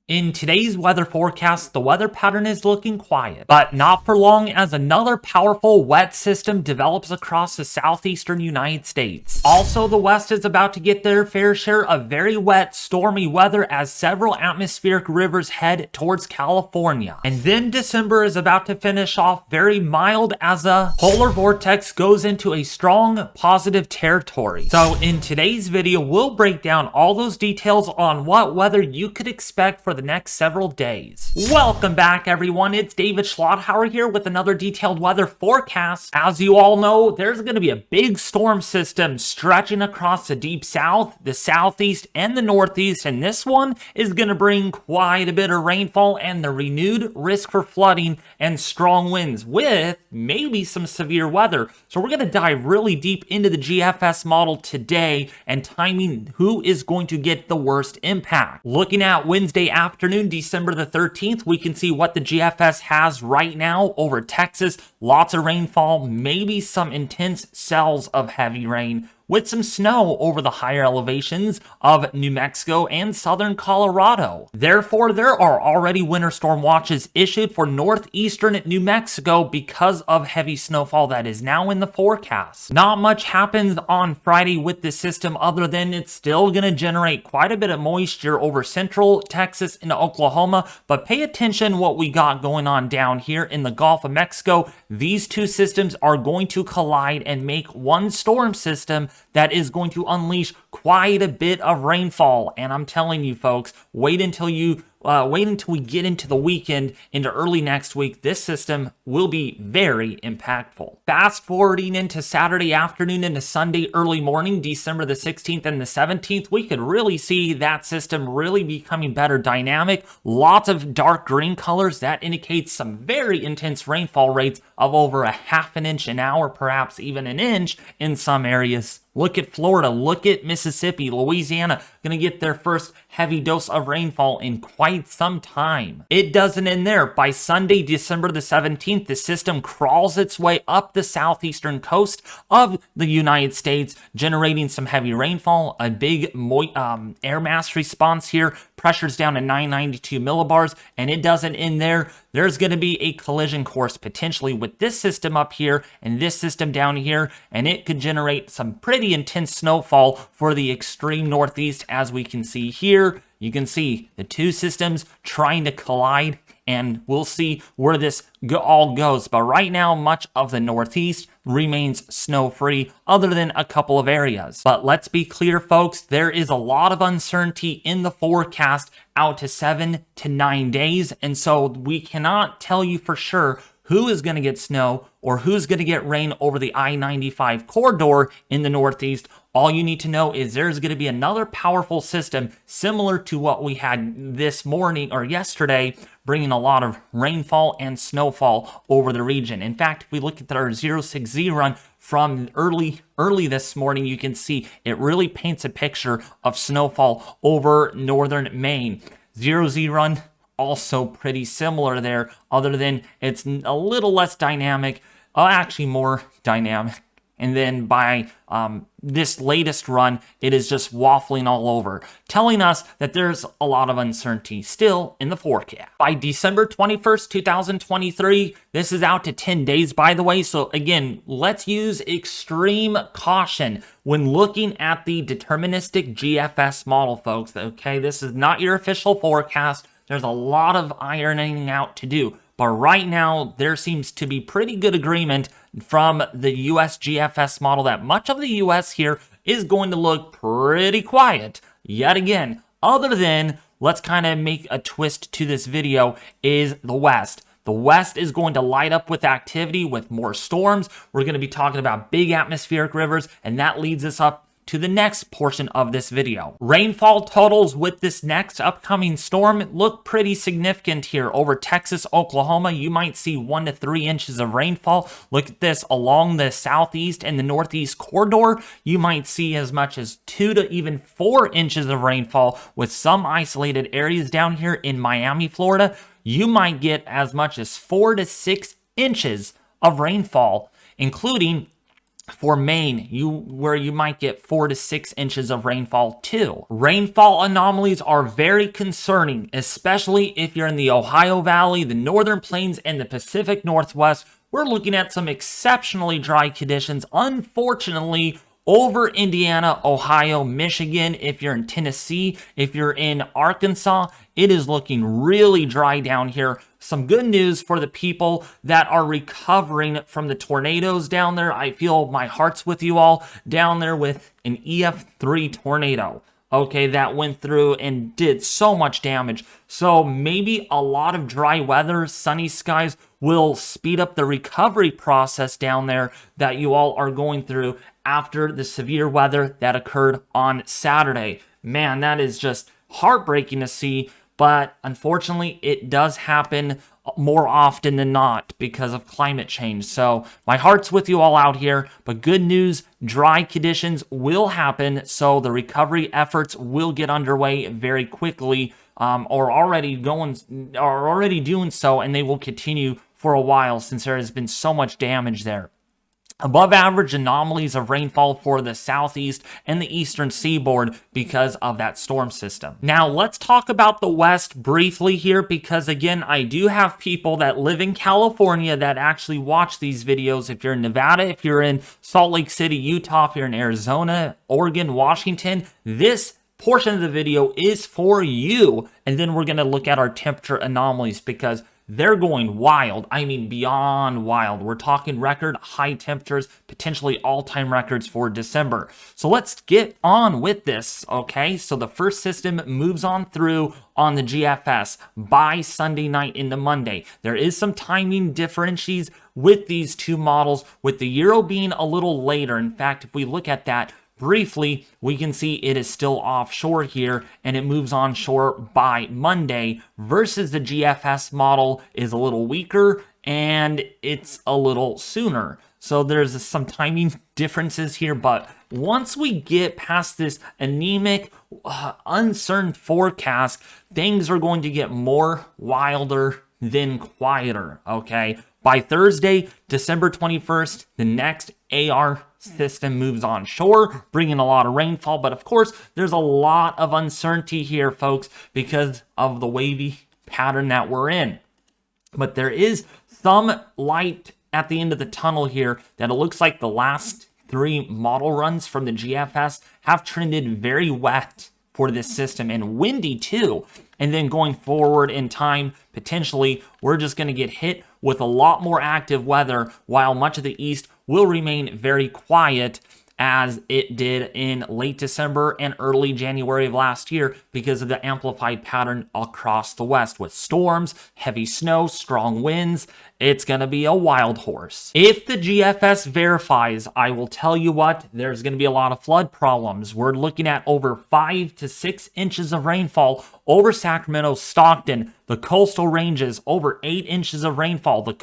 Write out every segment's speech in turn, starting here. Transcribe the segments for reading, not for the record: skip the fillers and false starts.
In today's weather forecast, the weather pattern is looking quiet, but not for long as another powerful wet system develops across the southeastern United States. Also, the West is about to get their fair share of very wet, stormy weather as several atmospheric rivers head towards California. And then December is about to finish off very mild as a polar vortex goes into a strong positive territory. So in today's video, we'll break down all those details on what weather you could expect for the next several days. Welcome back, everyone. It's David Schlotthauer here with another detailed weather forecast. As you all know, there's going to be a big storm system stretching across the deep south, the southeast, and the northeast, and this one is going to bring quite a bit of rainfall and the renewed risk for flooding and strong winds with maybe some severe weather. So we're going to dive really deep into the GFS model today and timing who is going to get the worst impact. Looking at Wednesday afternoon, December the 13th, we can see what the GFS has right now over Texas. Lots of rainfall, maybe some intense cells of heavy rain, with some snow over the higher elevations of New Mexico and southern Colorado. Therefore, there are already winter storm watches issued for northeastern New Mexico because of heavy snowfall that is now in the forecast. Not much happens on Friday with the system other than it's still going to generate quite a bit of moisture over central Texas and Oklahoma, but pay attention what we got going on down here in the Gulf of Mexico. These two systems are going to collide and make one storm system that is going to unleash quite a bit of rainfall. And I'm telling you folks, wait until we get into the weekend, into early next week. This system will be very impactful. Fast forwarding into Saturday afternoon into Sunday early morning, December the 16th and the 17th, we could really see that system really becoming better dynamic. Lots of dark green colors that indicates some very intense rainfall rates of over a half an inch an hour, perhaps even an inch in some areas. Look at Florida, look at Mississippi, Louisiana, gonna get their first heavy dose of rainfall in quite some time. It doesn't end there. By Sunday, December the 17th, the system crawls its way up the southeastern coast of the United States, generating some heavy rainfall, a big air mass response here, pressure's down to 992 millibars, and it doesn't end there. There's going to be a collision course potentially with this system up here and this system down here, and it could generate some pretty intense snowfall for the extreme northeast. As we can see here, you can see the two systems trying to collide, and we'll see where this all goes. But right now, much of the northeast remains snow-free other than a couple of areas. But let's be clear, folks, there is a lot of uncertainty in the forecast out to 7 to 9 days, and so we cannot tell you for sure who is going to get snow or who's going to get rain over the I-95 corridor in the northeast. All you need to know is there's going to be another powerful system similar to what we had this morning or yesterday, bringing a lot of rainfall and snowfall over the region. In fact, if we look at our 060 run from early this morning, you can see it really paints a picture of snowfall over northern Maine. 00 run, also pretty similar there, other than it's a little less dynamic, actually more dynamic. And then by this latest run, it is just waffling all over, telling us that there's a lot of uncertainty still in the forecast. By December 21st, 2023, this is out to 10 days, by the way. So again, let's use extreme caution when looking at the deterministic GFS model, folks. Okay, this is not your official forecast. There's a lot of ironing out to do. But right now, there seems to be pretty good agreement from the US GFS model that much of the US here is going to look pretty quiet yet again. Other than, let's kind of make a twist to this video, is the West. The West is going to light up with activity with more storms. We're going to be talking about big atmospheric rivers, and that leads us up to the next portion of this video. Rainfall totals with this next upcoming storm look pretty significant here. Over Texas, Oklahoma, you might see 1 to 3 inches of rainfall. Look at this along the southeast and the northeast corridor. You might see as much as 2 to even 4 inches of rainfall, with some isolated areas down here in Miami, Florida. You might get as much as 4 to 6 inches of rainfall, including For Maine, where you might get 4 to 6 inches of rainfall too. Rainfall anomalies are very concerning, especially if you're in the Ohio Valley, the Northern Plains, and the Pacific Northwest. We're looking at some exceptionally dry conditions, unfortunately, over Indiana, Ohio, Michigan. If you're in Tennessee, if you're in Arkansas, it is looking really dry down here. Some good news for the people that are recovering from the tornadoes down there. I feel my heart's with you all down there with an EF3 tornado. Okay, that went through and did so much damage. So maybe a lot of dry weather, sunny skies will speed up the recovery process down there that you all are going through after the severe weather that occurred on Saturday. Man, that is just heartbreaking to see, but unfortunately, it does happen more often than not because of climate change. So my heart's with you all out here, but good news, dry conditions will happen, so the recovery efforts will get underway very quickly, or already doing so, and they will continue for a while since there has been so much damage there. Above average anomalies of rainfall for the southeast and the eastern seaboard because of that storm system. Now let's talk about the west briefly here, because again, I do have people that live in California that actually watch these videos. If you're in Nevada, if you're in Salt Lake City, Utah, if you're in Arizona, Oregon, Washington, this portion of the video is for you. And then we're going to look at our temperature anomalies because they're going wild. I mean, beyond wild. We're talking record high temperatures, potentially all-time records for December. So let's get on with this, okay? So the first system moves on through on the GFS by Sunday night into Monday. There is some timing differences with these two models, with the Euro being a little later. In fact, if we look at that briefly, we can see it is still offshore here, and it moves onshore by Monday, versus the GFS model is a little weaker, and it's a little sooner. So there's some timing differences here, but once we get past this anemic, uncertain forecast, things are going to get more wilder than quieter, okay? By Thursday, December 21st, the next AR system moves onshore, bringing a lot of rainfall. But of course, there's a lot of uncertainty here, folks, because of the wavy pattern that we're in. But there is some light at the end of the tunnel here that it looks like the last 3 model runs from the GFS have trended very wet for this system, and windy too. And then going forward in time, potentially, we're just going to get hit with a lot more active weather, while much of the east will remain very quiet, as it did in late December and early January of last year because of the amplified pattern across the west with storms, heavy snow, strong winds. It's going to be a wild horse. If the GFS verifies, I will tell you what, there's going to be a lot of flood problems. We're looking at over 5 to 6 inches of rainfall over Sacramento, Stockton, the coastal ranges, over 8 inches of rainfall.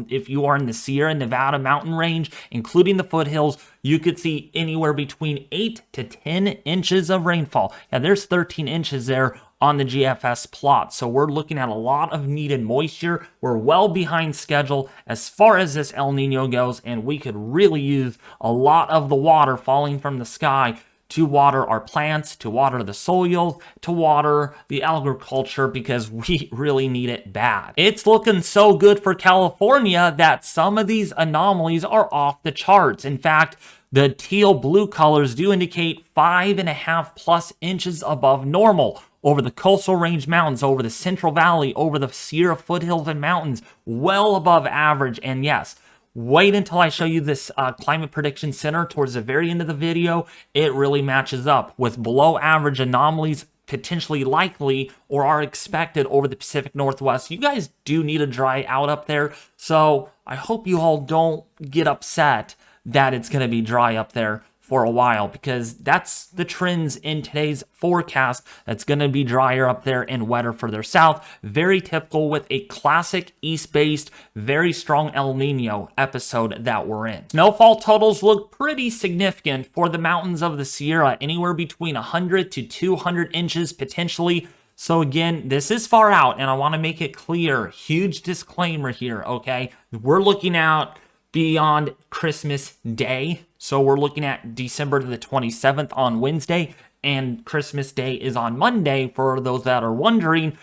If you are in the Sierra Nevada mountain range, including the foothills, you could see anywhere between 8 to 10 inches of rainfall. And there's 13 inches there on the GFS plot. So we're looking at a lot of needed moisture. We're well behind schedule as far as this El Nino goes, and we could really use a lot of the water falling from the sky to water our plants, to water the soils, to water the agriculture, because we really need it bad. It's looking so good for California that some of these anomalies are off the charts. In fact, the teal blue colors do indicate 5.5+ inches above normal over the coastal range mountains, over the Central Valley, over the Sierra foothills and mountains, well above average. And yes, wait until I show you this climate prediction center towards the very end of the video. It really matches up with below average anomalies potentially likely or are expected over the Pacific Northwest. You guys do need to dry out up there, so I hope you all don't get upset that it's going to be dry up there for a while, because that's the trends in today's forecast. That's going to be drier up there and wetter further south. Very typical with a classic east-based, very strong El Nino episode that we're in. Snowfall totals look pretty significant for the mountains of the Sierra, anywhere between 100 to 200 inches potentially. So again, this is far out, and I want to make it clear, huge disclaimer here, okay? We're looking at beyond Christmas Day. So we're looking at December the 27th on Wednesday, and Christmas Day is on Monday, for those that are wondering.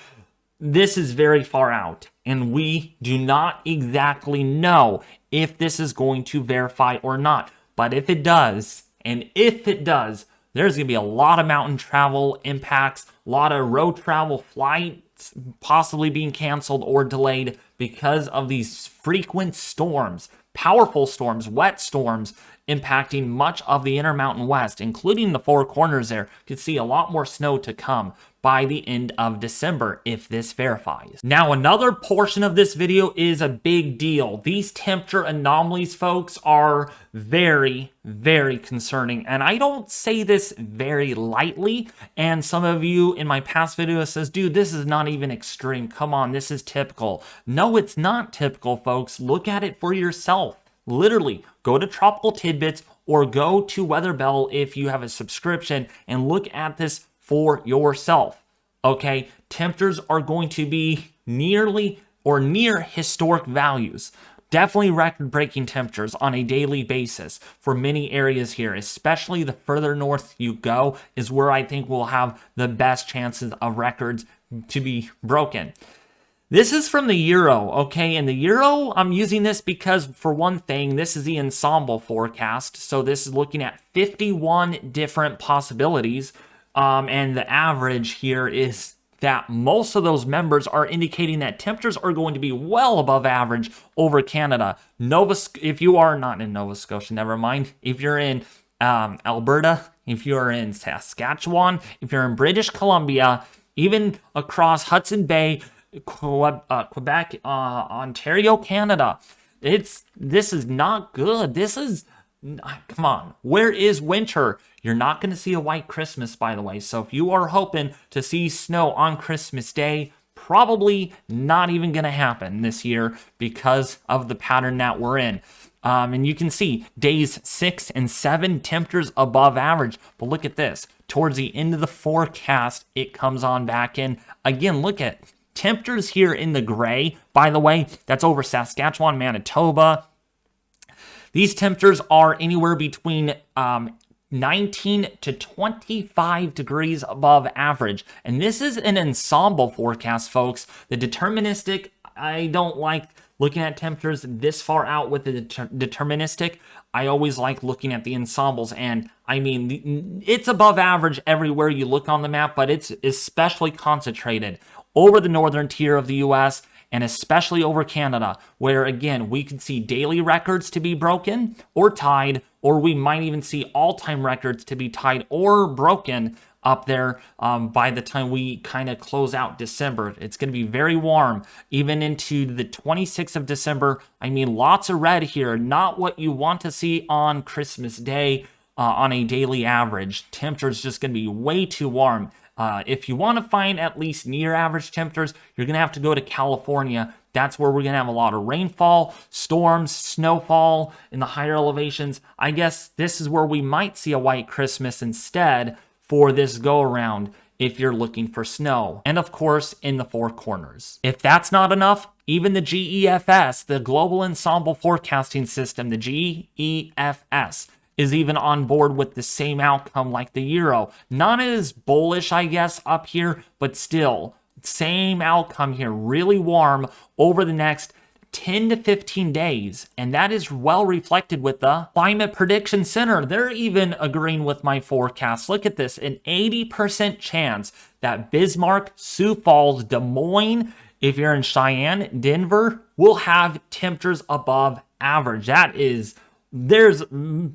This is very far out, and we do not exactly know if this is going to verify or not. But if it does, there's going to be a lot of mountain travel impacts, a lot of road travel flights possibly being canceled or delayed because of these frequent storms, powerful storms, wet storms impacting much of the Intermountain West, including the Four Corners there. You could see a lot more snow to come by the end of December if this verifies. Now, another portion of this video is a big deal. These temperature anomalies, folks, are very, very concerning. And I don't say this very lightly. And some of you in my past videos says, dude, this is not even extreme. Come on, this is typical. No, it's not typical, folks. Look at it for yourself. Literally, go to Tropical Tidbits or go to Weather Bell if you have a subscription and look at this for yourself. Okay, temperatures are going to be nearly or near historic values. Definitely record-breaking temperatures on a daily basis for many areas here, especially the further north you go is where I think we'll have the best chances of records to be broken. This is from the Euro, okay? And the Euro, I'm using this because, for one thing, this is the ensemble forecast. So this is looking at 51 different possibilities. And the average here is that most of those members are indicating that temperatures are going to be well above average over Canada. If you are not in Nova Scotia, never mind. If you're in Alberta, if you're in Saskatchewan, if you're in British Columbia, even across Hudson Bay, Quebec, Ontario, Canada. This is not good. Come on. Where is winter? You're not going to see a white Christmas, by the way. So if you are hoping to see snow on Christmas Day, probably not even going to happen this year because of the pattern that we're in. And you can see days 6 and 7, temperatures above average. But look at this. Towards the end of the forecast, it comes on back in. Again, look at temperatures here in the gray. By the way, that's over Saskatchewan, Manitoba. These temperatures are anywhere between 19 to 25 degrees above average. And this is an ensemble forecast, folks. The deterministic, I don't like looking at temperatures this far out with the deterministic. I always like looking at the ensembles. And I mean, it's above average everywhere you look on the map, but it's especially concentrated over the northern tier of the US and especially over Canada, where again, we could see daily records to be broken or tied, or we might even see all-time records to be tied or broken up there by the time we kind of close out December. It's going to be very warm, even into the 26th of December. I mean, lots of red here, not what you want to see on Christmas Day on a daily average. Temperature's just going to be way too warm. If you want to find at least near average temperatures, you're going to have to go to California. That's where we're going to have a lot of rainfall, storms, snowfall in the higher elevations. I guess this is where we might see a white Christmas instead for this go around if you're looking for snow. And of course, in the Four Corners. If that's not enough, even the GEFS, the Global Ensemble Forecasting System, the GEFS, is even on board with the same outcome like the Euro. Not as bullish, I guess, up here, but still, same outcome here. Really warm over the next 10 to 15 days. And that is well reflected with the Climate Prediction Center. They're even agreeing with my forecast. Look at this, an 80% chance that Bismarck, Sioux Falls, Des Moines, if you're in Cheyenne, Denver, will have temperatures above average. There's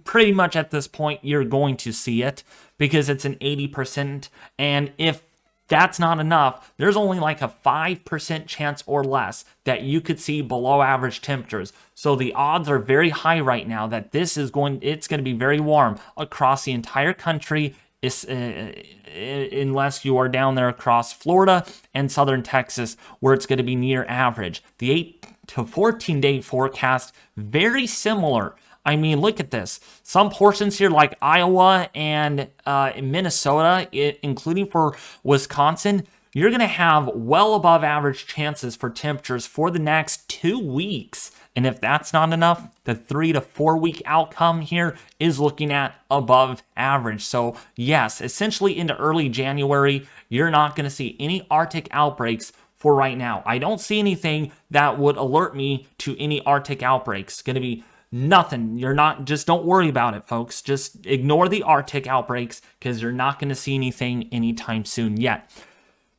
pretty much at this point, you're going to see it because it's an 80%. And if that's not enough, there's only like a 5% chance or less that you could see below average temperatures. So the odds are very high right now that it's going to be very warm across the entire country, unless you are down there across Florida and southern Texas, where it's going to be near average. The 8 to 14 day forecast, very similar. I mean, look at this. Some portions here like Iowa and Minnesota, including for Wisconsin, you're going to have well above average chances for temperatures for the next 2 weeks. And if that's not enough, the 3 to 4 week outcome here is looking at above average. So yes, essentially into early January, you're not going to see any Arctic outbreaks for right now. I don't see anything that would alert me to any Arctic outbreaks. It's going to be nothing. Just don't worry about it, folks. Just ignore the Arctic outbreaks because you're not going to see anything anytime soon yet.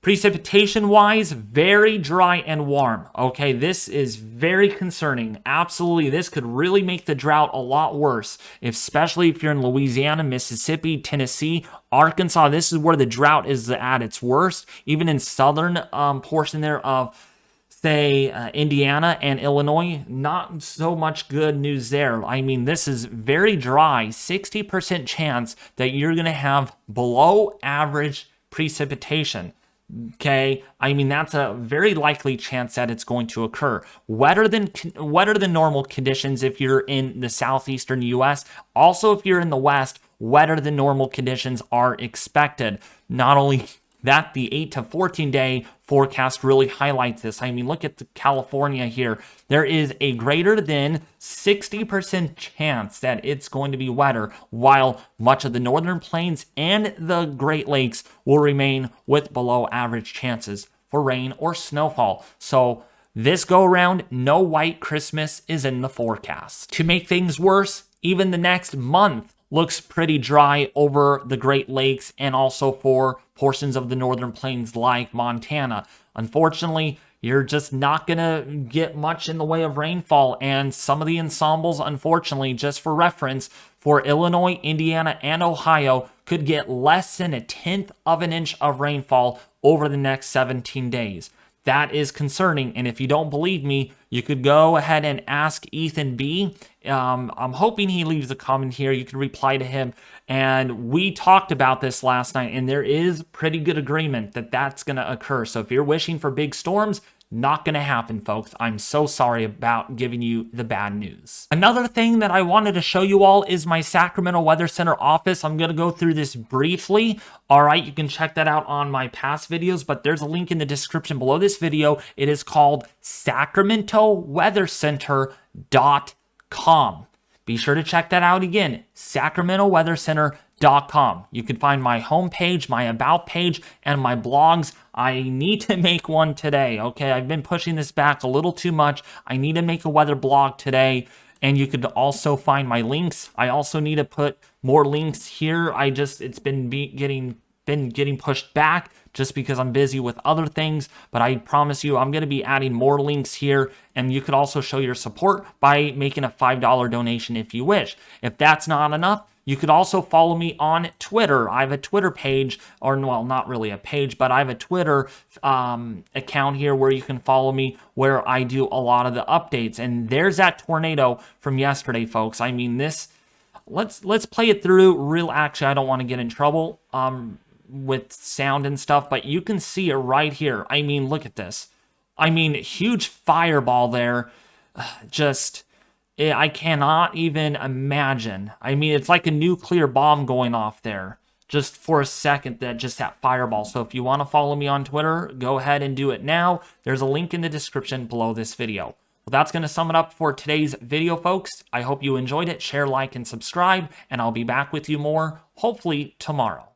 Precipitation-wise, very dry and warm. Okay, this is very concerning. Absolutely, this could really make the drought a lot worse, especially if you're in Louisiana, Mississippi, Tennessee, Arkansas. This is where the drought is at its worst. Even in southern portion there of, say, Indiana and Illinois, not so much good news there. I mean, this is very dry. 60% chance that you're going to have below average precipitation. Okay, I mean, that's a very likely chance that it's going to occur. Wetter than normal conditions if you're in the southeastern U.S. Also, if you're in the west, wetter than normal conditions are expected. Not only that, the 8 to 14 day forecast really highlights this. I mean, look at California here. There is a greater than 60% chance that it's going to be wetter, while much of the northern plains and the Great Lakes will remain with below average chances for rain or snowfall. So this go around, no white Christmas is in the forecast. To make things worse, even the next month looks pretty dry over the Great Lakes and also for portions of the northern plains like Montana. Unfortunately, you're just not going to get much in the way of rainfall, and some of the ensembles, unfortunately, just for reference, for Illinois, Indiana, and Ohio could get less than 1/10 of an inch of rainfall over the next 17 days. That is concerning, and if you don't believe me, you could go ahead and ask Ethan B. I'm hoping he leaves a comment here. You can reply to him, and we talked about this last night, and there is pretty good agreement that that's going to occur. So if you're wishing for big storms, not going to happen, folks. I'm so sorry about giving you the bad news. Another thing that I wanted to show you all is my Sacramento Weather Center office. I'm going to go through this briefly. All right, you can check that out on my past videos, but there's a link in the description below this video. It is called sacramentoweathercenter.com. Be sure to check that out again, sacramentoweathercenter.com. You can find my homepage, my about page, and my blogs. I need to make one today, okay? I've been pushing this back a little too much. I need to make a weather blog today, and you could also find my links. I also need to put more links here. It's been getting pushed back just because I'm busy with other things, but I promise you I'm going to be adding more links here, and you could also show your support by making a $5 donation if you wish. If that's not enough, you could also follow me on Twitter. I have a Twitter page, or well, not really a page, but I have a Twitter account here where you can follow me, where I do a lot of the updates. And there's that tornado from yesterday, folks. I mean, let's play it through. Actually, I don't want to get in trouble with sound and stuff, but you can see it right here. I mean, look at this. I mean, huge fireball there. I cannot even imagine. I mean, it's like a nuclear bomb going off there. Just for a second, that fireball. So if you want to follow me on Twitter, go ahead and do it now. There's a link in the description below this video. Well, that's going to sum it up for today's video, folks. I hope you enjoyed it. Share, like, and subscribe, and I'll be back with you more, hopefully tomorrow.